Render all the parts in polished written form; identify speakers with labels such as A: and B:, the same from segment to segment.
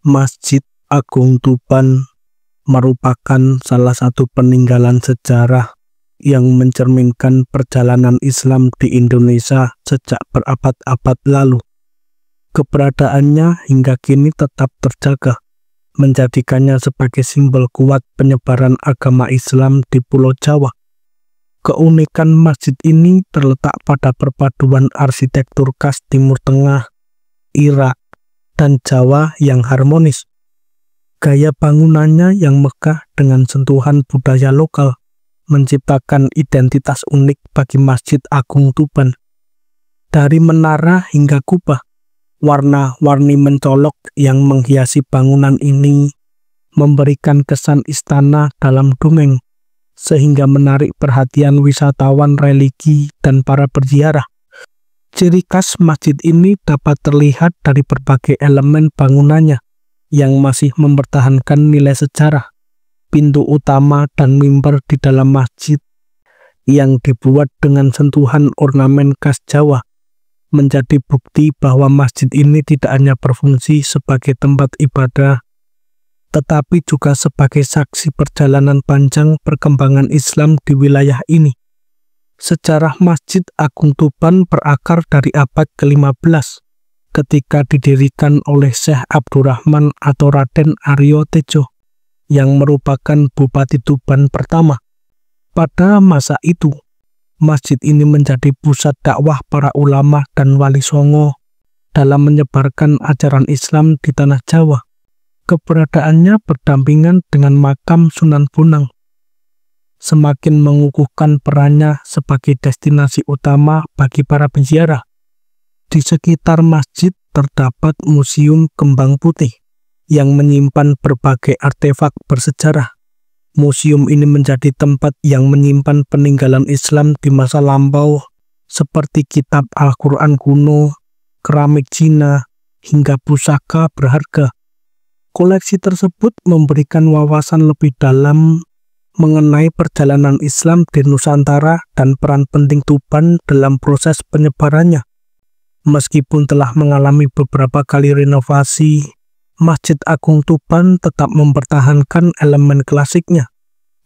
A: Masjid Agung Tuban merupakan salah satu peninggalan sejarah yang mencerminkan perjalanan Islam di Indonesia sejak berabad-abad lalu. Keberadaannya hingga kini tetap terjaga, menjadikannya sebagai simbol kuat penyebaran agama Islam di Pulau Jawa. Keunikan masjid ini terletak pada perpaduan arsitektur khas Timur Tengah, Irak, dan Jawa yang harmonis. Gaya bangunannya yang megah dengan sentuhan budaya lokal menciptakan identitas unik bagi Masjid Agung Tuban. Dari menara hingga kubah, warna-warni mencolok yang menghiasi bangunan ini memberikan kesan istana dalam dongeng, sehingga menarik perhatian wisatawan religi dan para berziarah. Ciri khas masjid ini dapat terlihat dari berbagai elemen bangunannya yang masih mempertahankan nilai sejarah. Pintu utama dan mimbar di dalam masjid yang dibuat dengan sentuhan ornamen khas Jawa menjadi bukti bahwa masjid ini tidak hanya berfungsi sebagai tempat ibadah, tetapi juga sebagai saksi perjalanan panjang perkembangan Islam di wilayah ini. Sejarah Masjid Agung Tuban berakar dari abad ke-15 ketika didirikan oleh Syekh Abdurrahman atau Raden Aryo Tejo yang merupakan Bupati Tuban pertama. Pada masa itu, masjid ini menjadi pusat dakwah para ulama dan wali songo dalam menyebarkan ajaran Islam di tanah Jawa. Keberadaannya berdampingan dengan makam Sunan Bonang, semakin mengukuhkan perannya sebagai destinasi utama bagi para penziarah. Di sekitar masjid terdapat Museum Kembang Putih yang menyimpan berbagai artefak bersejarah. Museum ini menjadi tempat yang menyimpan peninggalan Islam di masa lampau seperti kitab Al-Quran kuno, keramik Cina, hingga pusaka berharga. Koleksi tersebut memberikan wawasan lebih dalam mengenai perjalanan Islam di Nusantara dan peran penting Tuban dalam proses penyebarannya. Meskipun telah mengalami beberapa kali renovasi, Masjid Agung Tuban tetap mempertahankan elemen klasiknya.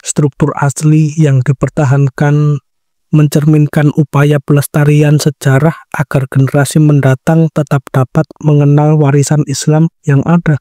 A: Struktur asli yang dipertahankan mencerminkan upaya pelestarian sejarah agar generasi mendatang tetap dapat mengenal warisan Islam yang ada.